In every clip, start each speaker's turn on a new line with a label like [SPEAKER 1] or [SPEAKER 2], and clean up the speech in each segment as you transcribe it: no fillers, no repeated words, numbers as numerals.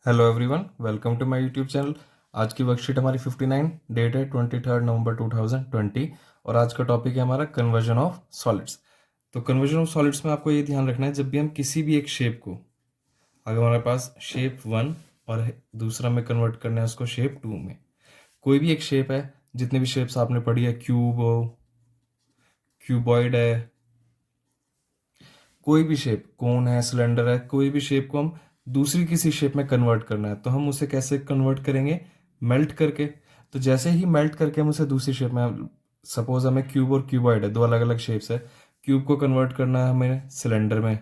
[SPEAKER 1] Hello everyone, welcome to my YouTube channel. आज की worksheet हमारी 59, डेट है 23 नवंबर 2020 और आज का टॉपिक है हमारा कन्वर्जन ऑफ सॉलिड्स। तो कन्वर्जन ऑफ सॉलिड्स में आपको ये ध्यान रखना है, जब भी हम किसी भी एक शेप को, अगर हमारे पास शेप 1 और दूसरा में कन्वर्ट करना है उसको शेप 2 में, कोई भी एक शेप है, जितने भी शेप्स आपने पढ़ी है, क्यूब हो, क्यूबॉइड है, कोई भी शेप, कोन है, सिलेंडर है, कोई भी शेप को हम दूसरी किसी शेप में कन्वर्ट करना है तो हम उसे कैसे कन्वर्ट करेंगे? मेल्ट करके। तो जैसे ही मेल्ट करके हम उसे दूसरी शेप में, सपोज हमें क्यूब और क्यूबॉइड है, दो अलग अलग शेप्स है, क्यूब को कन्वर्ट करना है हमें सिलेंडर में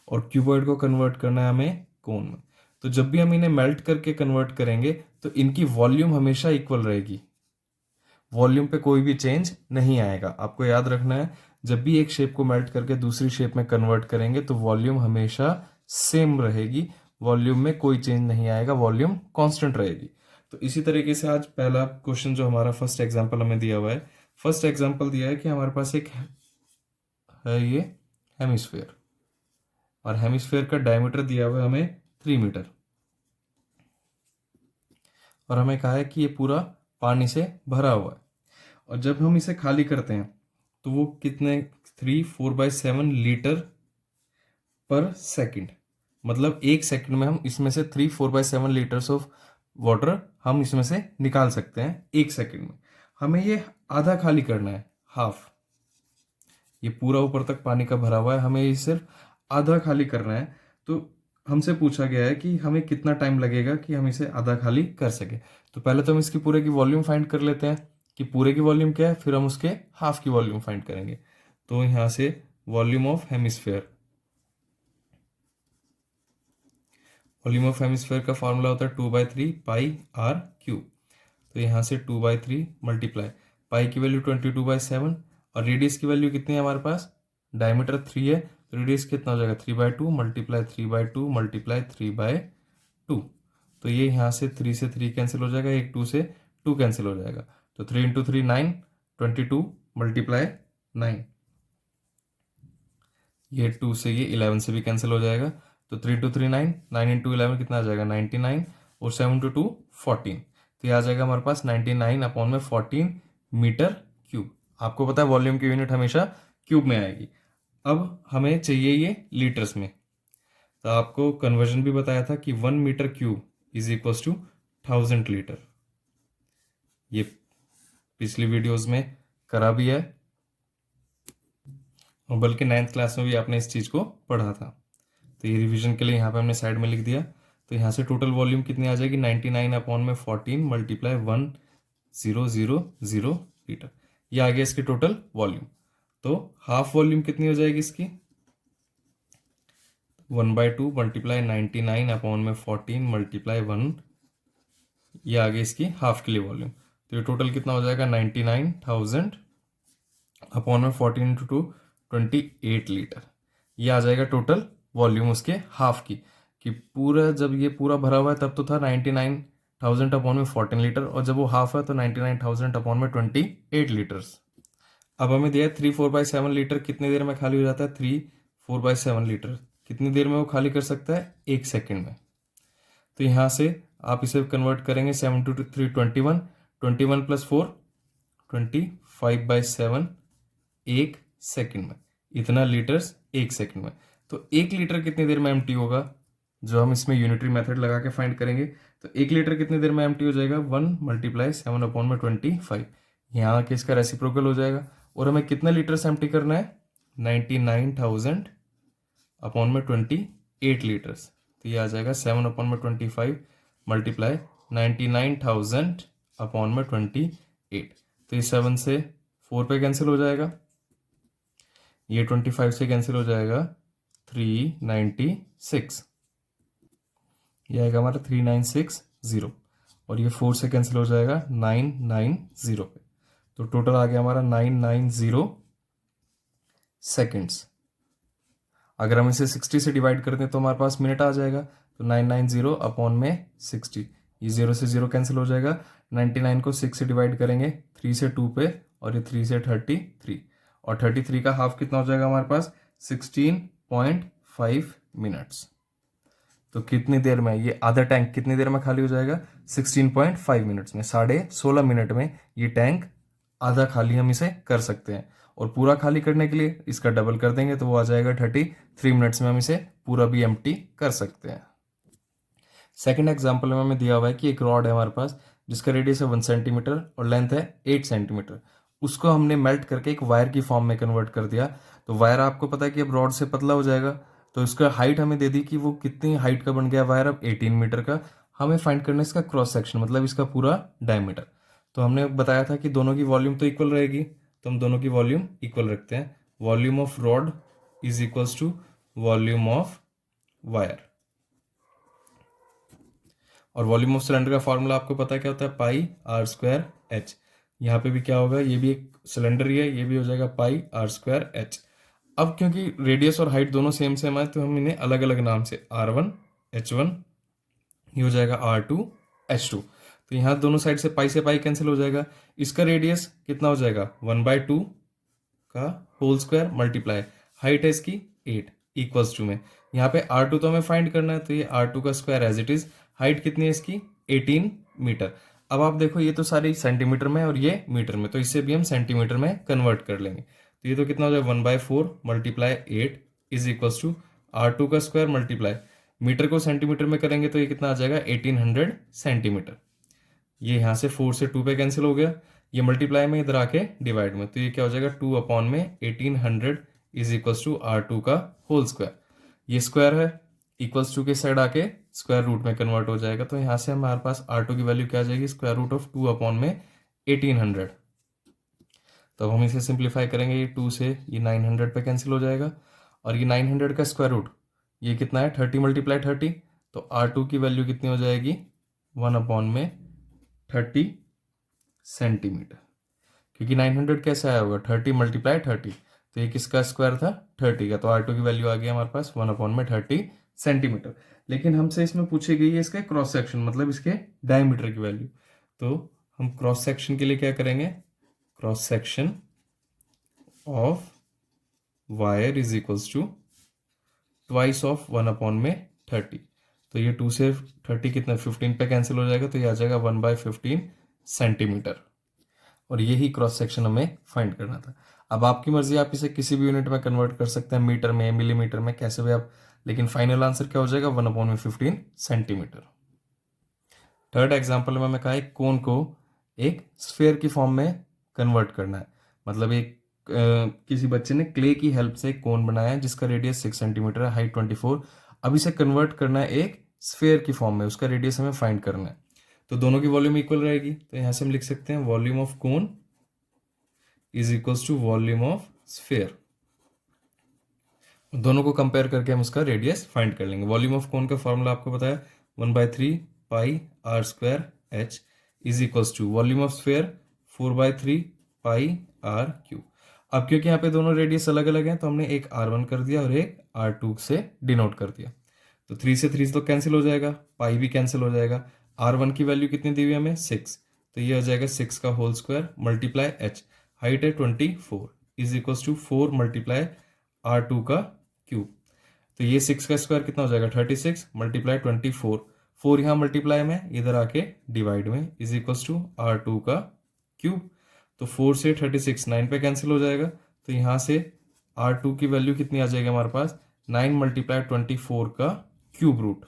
[SPEAKER 1] और क्यूबॉइड को कन्वर्ट करना है हमें कोन में। तो जब भी हम इन्हें मेल्ट करके कन्वर्ट करेंगे तो इनकी वॉल्यूम हमेशा इक्वल रहेगी, वॉल्यूम पे कोई भी चेंज नहीं आएगा। आपको याद रखना है, जब भी एक शेप को मेल्ट करके दूसरी शेप में कन्वर्ट करेंगे तो वॉल्यूम हमेशा सेम रहेगी, वॉल्यूम में कोई चेंज नहीं आएगा, वॉल्यूम कांस्टेंट रहेगी। तो इसी तरीके से आज पहला क्वेश्चन जो हमारा फर्स्ट एग्जांपल हमें दिया हुआ है, फर्स्ट एग्जांपल दिया है कि हमारे पास एक है ये हेमिस्फेयर और हेमिस्फेयर का डायमीटर दिया हुआ है हमें 3 मीटर और हमें कहा है कि ये पूरा पानी से भरा हुआ है और जब हम इसे खाली करते हैं तो वो कितने 3/4/7 लीटर पर सेकंड, मतलब एक सेकंड में हम इसमें से 3/4/7 लीटर्स ऑफ वाटर हम इसमें से निकाल सकते हैं एक सेकंड में। हमें ये आधा खाली करना है, हाफ। ये पूरा ऊपर तक पानी का भरा हुआ है, हमें ये सिर्फ आधा खाली करना है। तो हमसे पूछा गया है कि हमें कितना टाइम लगेगा कि हम इसे आधा खाली कर सके। तो पहले तो हम इसकी पूरे की वॉल्यूम फाइंड कर लेते हैं कि पूरे की वॉल्यूम क्या है, फिर हम उसके हाफ की वॉल्यूम फाइंड करेंगे। तो यहाँ से volume of hemisphere, volume of hemisphere का फॉर्मूला होता है 2/3 πr³ तो यहाँ से 2/3 मल्टीप्लाई, पाई की वैल्यू 22/7 और रेडियस की वैल्यू कितनी है हमारे पास, डायमीटर 3 है तो रेडियस कितना हो जाएगा 3/2 मल्टीप्लाई 3/2 मल्टीप्लाई 3/2। तो ये यहाँ से 3 से 3 कैंसिल हो जाएगा, एक 2 से 2 कैंसिल हो जाएगा, तो 3 × 3 9, 22 मल्टीप्लाई 9, ये 2 से ये 11 से भी कैंसिल हो जाएगा, तो 3 × 3 9, 9 × 11 कितना आ जाएगा 99 और 7 × 2 14। तो ये आ जाएगा हमारे पास 99/14 मीटर क्यूब। आपको पता है वॉल्यूम की यूनिट हमेशा क्यूब में आएगी। अब हमें चाहिए ये लीटर्स में, तो आपको कन्वर्जन भी बताया था कि 1 metre cube is equal to 1000 litre. ये पिछली वीडियोस में करा भी है और बल्कि 9th क्लास में भी आपने इस चीज़ को पढ़ा था। तो ये रिवीजन के लिए यहाँ पे हमने साइड में लिख दिया। तो यहाँ से टोटल वॉल्यूम कितनी आ जाएगी 99/14 मल्टीप्लाई 1000 लीटर, ये आ गया इसकी टोटल वॉल्यूम। तो हाफ वॉल्यूम कितनी हो जाएगी इसकी 1/2 मल्टीप्लाई 99/14 मल्टीप्लाई 1, ये आ गई इसकी हाफ के लिए वॉल्यूम। तो ये टोटल कितना हो जाएगा 99,000/14 × 2 28 लीटर, ये आ जाएगा टोटल वॉल्यूम उसके हाफ की। कि पूरा जब ये पूरा भरा हुआ है तब तो था 99,000/14 लीटर और जब वो हाफ है तो 99,000/28 लीटर्स। अब हमें दिया है 3/4/7 लीटर कितनी देर में खाली हो जाता है, 3/4/7 लीटर कितनी देर में वो खाली कर सकता है, एक सेकेंड में। तो यहाँ से आप इसे कन्वर्ट करेंगे 7 × 3 21, 21 + 4 25/7 एक सेकंड में, इतना लीटर्स एक सेकंड में। तो एक लीटर कितनी देर में एम्प्टी होगा, जो हम इसमें यूनिटरी मेथड लगा के फाइंड करेंगे। तो एक लीटर कितनी देर में एम्प्टी हो जाएगा 1 × 7/25, यहाँ के इसका रेसिप्रोकल हो जाएगा। और हमें कितना लीटर्स एम्प्टी करना है 99,000/28 लीटर्स। तो ये आ जाएगा 7/25 मल्टीप्लाई 99,000/28। तो ये 7 से 4 पे कैंसिल हो जाएगा, ये 25 से कैंसिल हो जाएगा 396, ये आएगा हमारा 3960 और ये 4 से कैंसिल हो जाएगा 990 पे। तो टोटल आ गया हमारा 990 सेकेंड्स। अगर हम इसे 60 से डिवाइड कर दें तो हमारे पास मिनट आ जाएगा। तो 990/60, ये 0 से 0 कैंसिल हो जाएगा, 99 को 6 से डिवाइड करेंगे, 3 से 2 पे और ये 3 से 33 और 33 का हाफ कितना हो जाएगा हमारे पास 16.5 मिनट्स। तो कितनी देर में ये आधा टैंक कितनी देर में खाली हो जाएगा? 16.5 मिनट्स में, 16.5 मिनट में ये टैंक आधा खाली हम इसे कर सकते हैं। और पूरा खाली करने के लिए इसका डबल कर देंगे तो वो आ जाएगा 33 मिनट्स में हम इसे पूरा भी एम्प्टी कर सकते हैं। सेकेंड एग्जाम्पल में हमें दिया हुआ है कि एक रॉड है हमारे पास जिसका रेडियस है 1 सेंटीमीटर और लेंथ है 8 सेंटीमीटर। उसको हमने मेल्ट करके एक वायर की फॉर्म में कन्वर्ट कर दिया। तो वायर आपको पता है कि अब रॉड से पतला हो जाएगा, तो इसका हाइट हमें दे दी कि वो कितनी हाइट का बन गया वायर, अब 18 मीटर का। हमें फाइंड करना है इसका क्रॉस सेक्शन, मतलब इसका पूरा डायमीटर। तो हमने बताया था कि दोनों की वॉल्यूम तो इक्वल रहेगी, तो हम दोनों की वॉल्यूम इक्वल रखते हैं। Volume of rod is equals to volume of wire. और वॉल्यूम ऑफ सिलेंडर का फॉर्मूला आपको पता है क्या होता है? Pi r square h. यहाँ पे भी क्या होगा, ये भी एक सिलेंडर ही है, ये भी हो जाएगा पाई आर स्क्वायर एच। अब क्योंकि रेडियस और हाइट दोनों सेम सेम है तो हम इन्हें अलग अलग नाम से R1 H1, ये हो जाएगा R2 H2। तो यहाँ दोनों साइड से पाई कैंसिल हो जाएगा। इसका रेडियस कितना हो जाएगा? 1/2 का होल स्क्वायर मल्टीप्लाई हाइट है इसकी 8 इक्वल्स टू में यहाँ पे R2 तो हमें फाइंड करना है, तो ये R2 का square as it is. Height कितनी है इसकी? 18 मीटर। अब आप देखो ये तो सारी सेंटीमीटर में और ये मीटर में, तो इससे भी हम सेंटीमीटर में कन्वर्ट कर लेंगे। तो ये तो कितना हो जाएगा? 1/4 multiply 8 is equals to R2 का स्क्वायर मल्टीप्लाई मीटर को सेंटीमीटर में करेंगे तो ये कितना आ जाएगा? 1800 सेंटीमीटर। ये यहाँ से 4 से 2 पे कैंसिल हो गया, ये मल्टीप्लाई में इधर आके डिवाइड में, तो ये क्या हो जाएगा? 2/1800 इज इक्वल्स टू R2 का होल स्क्वायर। ये स्क्वायर है, इक्वल्स टू के साइड आके स्क्वायर रूट में कन्वर्ट हो जाएगा। तो यहाँ से हमारे पास R2 की वैल्यू क्या आ जाएगी? Square root of 2/1800। तो अब हम इसे सिंप्लीफाई करेंगे, ये 2 से ये 900 पे कैंसिल हो जाएगा। और ये 900 का स्क्वायर रूट ये कितना है? 30 मल्टीप्लाई 30। तो R2 की वैल्यू कितनी हो जाएगी? 1/30 सेंटीमीटर। क्योंकि 900 कैसे आया होगा? 30 मल्टीप्लाई 30। तो ये किसका स्क्वायर था? 30 का। तो R2 की वैल्यू आ गई हमारे पास 1/30 सेंटीमीटर। लेकिन हमसे इसमें पूछी गई है इसका क्रॉस सेक्शन, मतलब इसके डायमीटर की वैल्यू। तो हम क्रॉस सेक्शन के लिए क्या करेंगे? Cross section of wire is equals to twice of 1/30। तो ये 2 से 30 कितना? 15 पे कैंसिल हो जाएगा, तो ये आ जाएगा 1/15 सेंटीमीटर। और यही क्रॉस सेक्शन हमें फाइंड करना था। अब आपकी मर्जी, आप इसे किसी भी यूनिट में कन्वर्ट कर सकते हैं, मीटर में, मिलीमीटर में, कैसे भी आप, लेकिन फाइनल आंसर क्या हो जाएगा? 1/15 सेंटीमीटर। थर्ड एग्जाम्पल में हमें कहा एक कोन को एक स्फेयर की फॉर्म में कन्वर्ट करना है। मतलब एक किसी बच्चे ने क्ले की हेल्प से एक कोन बनाया है जिसका रेडियस 6 सेंटीमीटर है, हाइट 24। अब इसे कन्वर्ट करना है एक स्फेयर की फॉर्म में, उसका रेडियस हमें फाइंड करना है। तो दोनों की वॉल्यूम इक्वल रहेगी, तो यहां से हम लिख सकते हैं volume of cone is equals to volume of sphere. दोनों को कंपेयर करके हम उसका रेडियस फाइंड कर लेंगे। वॉल्यूम ऑफ कोन का फॉर्मूला आपको पता है 1/3 pi r square h is equals to volume of sphere 4/3 pi r cube. अब क्योंकि यहाँ पे दोनों रेडियस अलग अलग हैं तो हमने एक R1 कर दिया और एक R2 से डिनोट कर दिया। तो 3 से 3 तो कैंसिल हो जाएगा, पाई भी कैंसिल हो जाएगा। R1 की वैल्यू कितनी दी हुई हमें? 6। तो ये हो जाएगा 6 का whole square multiply h, height है 24 is equals to 4 multiply R2 का क्यूब। तो ये 6 का स्क्वायर कितना हो जाएगा? 36 मल्टीप्लाई 24, 4 यहाँ मल्टीप्लाई में, इधर आके डिवाइड में, इज इक्वल्स टू R2 का क्यूब। तो 4 से 36 9 पे कैंसिल हो जाएगा। तो यहाँ से R2 की वैल्यू कितनी आ जाएगी हमारे पास? 9 मल्टीप्लाई 24 का क्यूब रूट।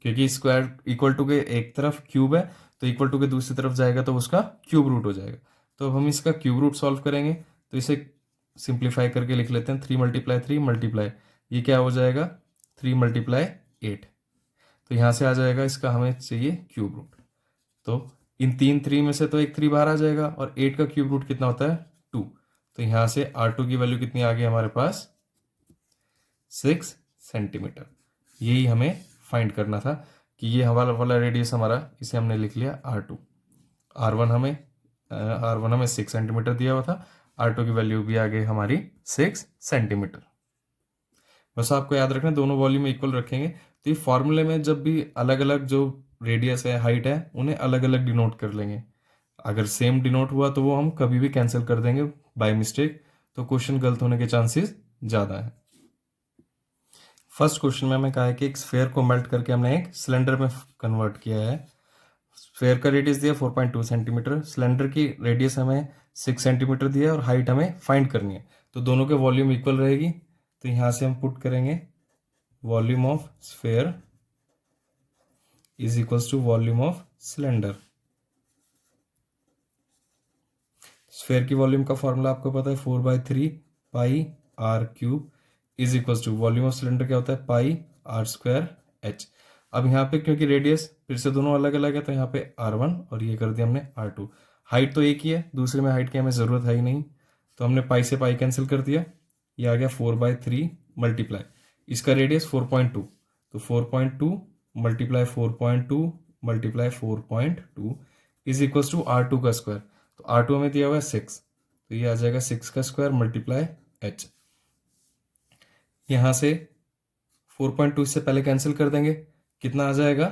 [SPEAKER 1] क्योंकि स्क्वायर इक्वल टू के एक तरफ क्यूब है तो इक्वल टू के दूसरी तरफ जाएगा तो उसका क्यूब रूट हो जाएगा। तो अब हम इसका क्यूब रूट सॉल्व करेंगे, तो इसे सिंप्लीफाई करके लिख लेते हैं 3 मल्टीप्लाई 3 मल्टीप्लाई, ये क्या हो जाएगा? 3 मल्टीप्लाई 8। तो यहाँ से आ जाएगा इसका हमें चाहिए क्यूब रूट। तो इन 3 में से तो एक 3 बाहर आ जाएगा और 8 का क्यूब रूट कितना होता है? 2। तो यहाँ से R2 की वैल्यू कितनी आ गई हमारे पास? 6 सेंटीमीटर। यही हमें फाइंड करना था कि ये हमारा वाला रेडियस हमारा, इसे हमने लिख लिया R2। R1 हमें 6 सेंटीमीटर दिया हुआ था, R2 की वैल्यू भी आ गई हमारी 6 सेंटीमीटर। बस आपको याद रखना दोनों वॉल्यूम इक्वल रखेंगे। तो ये फॉर्मूले में जब भी अलग अलग जो रेडियस है, हाइट है, उन्हें अलग अलग डिनोट कर लेंगे। अगर सेम डिनोट हुआ तो वो हम कभी भी कैंसिल कर देंगे बाय मिस्टेक, तो क्वेश्चन गलत होने के चांसेस ज़्यादा है। फर्स्ट क्वेश्चन में हमें कहा है कि एक स्फेयर को मेल्ट करके हमने एक सिलेंडर में कन्वर्ट किया है। स्फेयर का रेडियस दिया 4.2 सेंटीमीटर, सिलेंडर की रेडियस हमें 6 सेंटीमीटर दिया है और हाइट हमें फाइंड करनी है। तो दोनों के वॉल्यूम इक्वल रहेगी, तो यहाँ से हम पुट करेंगे volume of sphere is equals to volume of cylinder. Sphere की वॉल्यूम का फॉर्मूला आपको पता है 4/3 pi r cube is equals to volume of cylinder क्या होता है पाई आर स्क्वायर एच। अब यहाँ पे क्योंकि रेडियस फिर से दोनों अलग अलग है तो यहाँ पे R1 और ये कर दिया हमने R2। हाइट तो एक ही है, दूसरे में हाइट की हमें ज़रूरत है ही नहीं, तो हमने पाई से पाई कैंसिल कर दिया, ये आ गया 4/3 मल्टीप्लाई इसका रेडियस 4.2, तो 4.2 multiply 4.2 multiply 4.2 is equals to R2 का स्क्वायर। तो R2 हमें दिया हुआ है 6, तो ये आ जाएगा 6 का स्क्वायर मल्टीप्लाई h। यहाँ से 4.2 से पहले कैंसिल कर देंगे, कितना आ जाएगा,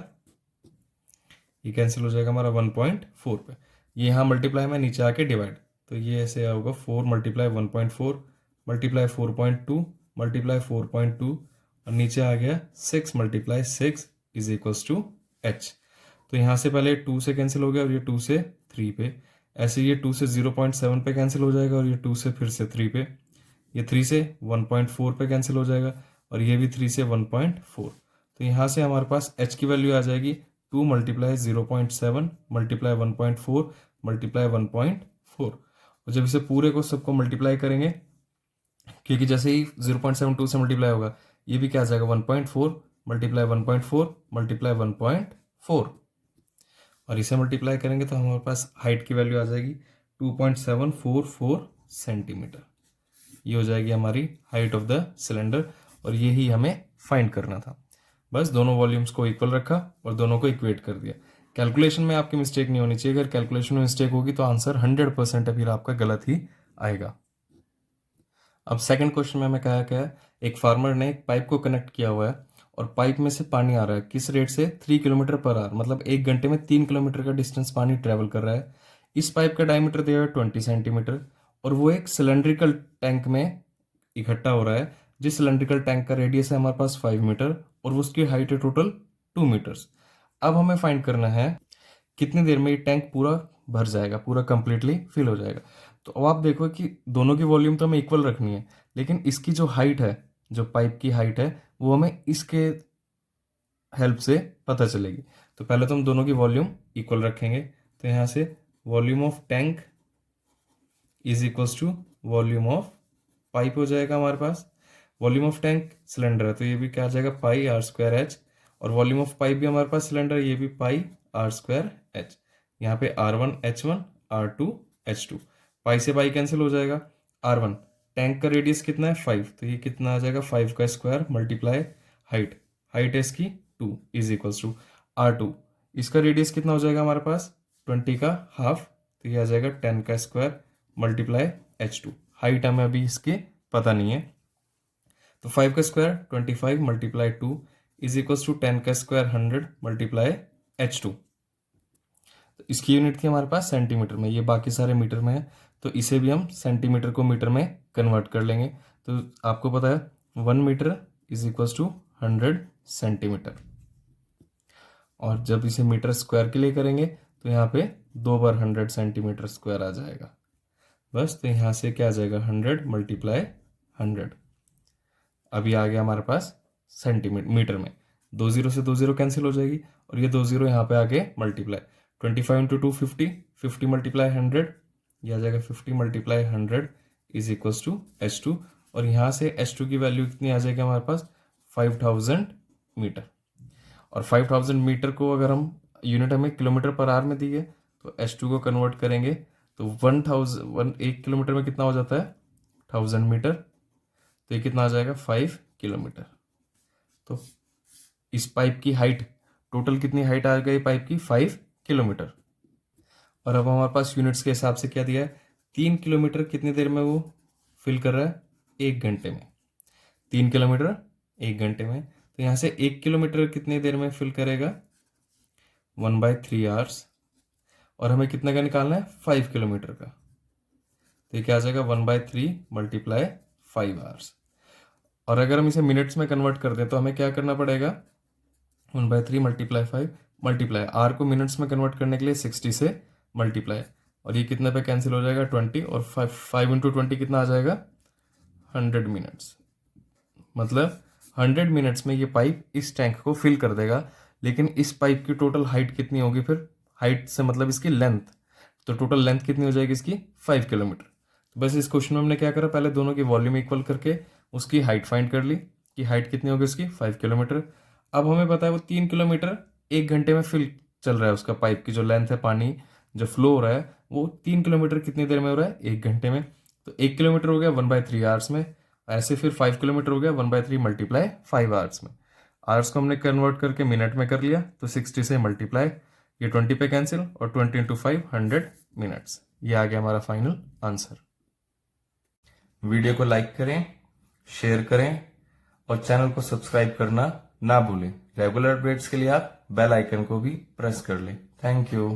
[SPEAKER 1] ये कैंसिल हो जाएगा हमारा 1.4 पे। ये यहाँ मल्टीप्लाई में नीचे आके डिवाइड, तो ये ऐसे होगा 4 मल्टीप्लाई 1.4 मल्टीप्लाई 4.2 मल्टीप्लाई 4.2 और नीचे आ गया 6 multiply 6 is equals to h। तो यहाँ से पहले 2 से कैंसिल हो गया और ये 2 से 3 पे, ऐसे ये 2 से 0.7 पे कैंसिल हो जाएगा और ये 2 से फिर से 3 पे, ये 3 से 1.4 पे कैंसिल हो जाएगा और ये भी 3 से 1.4। तो यहाँ से हमारे पास h की वैल्यू आ जाएगी 2 मल्टीप्लाई 0.7 मल्टीप्लाई 1.4 मल्टीप्लाई 1.4। और जब इसे पूरे को सबको मल्टीप्लाई करेंगे, क्योंकि जैसे ही 0.72 से मल्टीप्लाई होगा ये भी क्या आ जाएगा 1.4 मल्टीप्लाई 1.4 मल्टीप्लाई 1.4 और इसे मल्टीप्लाई करेंगे तो हमारे पास हाइट की वैल्यू आ जाएगी 2.744 सेंटीमीटर। ये हो जाएगी हमारी हाइट ऑफ द सिलेंडर और ये ही हमें फाइंड करना था। बस दोनों वॉल्यूम्स को इक्वल रखा और दोनों को इक्वेट कर दिया। कैलकुलेशन में आपकी मिस्टेक नहीं होनी चाहिए, अगर कैलकुलेशन में मिस्टेक होगी तो आंसर 100% है, फिर आपका गलत ही आएगा। अब सेकंड क्वेश्चन में हमें कहा क्या है, एक फार्मर ने एक पाइप को कनेक्ट किया हुआ है और पाइप में से पानी आ रहा है, किस रेट से 3 किलोमीटर पर आवर, मतलब 1 घंटे में 3 किलोमीटर का डिस्टेंस पानी ट्रेवल कर रहा है। इस पाइप का डायमीटर दिया हुआ है 20 सेंटीमीटर और वो एक सिलेंड्रिकल टैंक में इकट्ठा हो रहा है, जिस सिलेंड्रिकल टैंक का रेडियस है हमारे पास 5 मीटर और उसकी हाइट है टोटल 2 मीटर्स। अब हमें फाइंड करना है कितनी देर में ये टैंक पूरा भर जाएगा, पूरा कंप्लीटली फिल हो जाएगा। तो अब आप देखो कि दोनों की वॉल्यूम तो हमें इक्वल रखनी है, लेकिन इसकी जो हाइट है, जो पाइप की हाइट है, वो हमें इसके हेल्प से पता चलेगी। तो पहले तो हम दोनों की वॉल्यूम इक्वल रखेंगे, तो यहाँ से volume of tank is equals to volume of pipe हो जाएगा हमारे पास। वॉल्यूम ऑफ टैंक सिलेंडर है तो ये भी क्या आ जाएगा पाई आर स्क्वायर एच, और वॉल्यूम ऑफ पाइप भी हमारे पास सिलेंडर, ये भी पाई आर स्क्वायर एच। यहाँ पे R1 H1 R2 H2, पाई से पाई कैंसिल हो जाएगा। R1 टैंक का रेडियस कितना है 5, तो ये कितना आ जाएगा 5 का स्क्वायर मल्टीप्लाई हाइट, हाइट है इसकी 2 इज इक्वल्स टू R2, इसका रेडियस कितना हो जाएगा हमारे पास 20 का हाफ, तो ये आ जाएगा 10 का स्क्वायर मल्टीप्लाई H2। हाइट हमें अभी इसके पता नहीं है, तो 5 का square 25 multiply 2 is equals to 10 का स्क्वायर 100 मल्टीप्लाई H2। तो इसकी यूनिट थी हमारे पास सेंटीमीटर में, ये बाकी सारे मीटर में है, तो इसे भी हम सेंटीमीटर को मीटर में कन्वर्ट कर लेंगे। तो आपको पता है 1 metre is equals to 100 centimetre, और जब इसे मीटर स्क्वायर के लिए करेंगे तो यहाँ पे 2 बार 100 सेंटीमीटर स्क्वायर आ जाएगा। बस, तो यहाँ से क्या आ जाएगा 100 मल्टीप्लाई 100। अभी आ गया हमारे पास सेंटीमीटर मीटर में, 2 जीरो से 2 जीरो कैंसिल हो जाएगी और ये 2 जीरो यहाँ पे आगे मल्टीप्लाई 25 इंटू 2 50, 50 मल्टीप्लाई 100, ये आ जाएगा 50 multiply 100 is equals to H2, और यहाँ से H2 की वैल्यू कितनी आ जाएगी हमारे पास 5000 मीटर। और 5000 मीटर को अगर हम यूनिट हमें किलोमीटर पर आवर में दी है तो H2 को कन्वर्ट करेंगे तो 1 किलोमीटर में कितना हो जाता है 1000 मीटर, तो ये कितना आ जाएगा 5 किलोमीटर। तो इस पाइप की हाइट, टोटल कितनी हाइट आ गई पाइप की 5 किलोमीटर। और अब हमारे पास यूनिट्स के हिसाब से क्या दिया है, 3 किलोमीटर कितनी देर में वो फिल कर रहा है 1 घंटे में, 3 किलोमीटर 1 घंटे में, तो यहाँ से 1 किलोमीटर कितनी देर में फिल करेगा 1/3 आवर्स, और हमें कितने का निकालना है 5 किलोमीटर का, तो ये क्या आ जाएगा 1/3 मल्टीप्लाई 5 आवर्स। और अगर हम इसे मिनट्स में कन्वर्ट कर दें तो हमें क्या करना पड़ेगा, 1/3 मल्टीप्लाई 5 मल्टीप्लाई आर को मिनट्स में कन्वर्ट करने के लिए 60 से मल्टीप्लाई, और ये कितने पे कैंसिल हो जाएगा 20, और 5 इंटू 20 कितना आ जाएगा 100 मिनट्स। मतलब 100 मिनट्स में ये पाइप इस टैंक को फिल कर देगा। लेकिन इस पाइप की टोटल हाइट कितनी होगी, फिर हाइट से मतलब इसकी लेंथ, तो टोटल लेंथ कितनी हो जाएगी इसकी 5 किलोमीटर। तो बस इस क्वेश्चन में हमने क्या करा, पहले दोनों की वॉल्यूम इक्वल करके उसकी हाइट फाइंड कर ली कि हाइट कितनी होगी उसकी 5 किलोमीटर। अब हमें पता है वो 3 किलोमीटर 1 घंटे में फिल चल रहा है, उसका पाइप की जो लेंथ है, पानी जो फ्लो हो रहा है वो 3 किलोमीटर कितनी देर में हो रहा है 1 घंटे में। तो 1 किलोमीटर हो गया 1/3 आवर्स में, ऐसे फिर 5 किलोमीटर हो गया 1/3 मल्टीप्लाई 5 आवर्स में। आवर्स को हमने कन्वर्ट करके मिनट में कर लिया, तो 60 से मल्टीप्लाई, ये 20 पे कैंसिल, और 20 इंटू 5 100 मिनट्स। ये आ गया हमारा फाइनल आंसर। वीडियो को लाइक करें, शेयर करें और चैनल को सब्सक्राइब करना ना भूलें। रेगुलर अपडेट्स के लिए आप बेल आइकन को भी प्रेस कर लें। Thank you.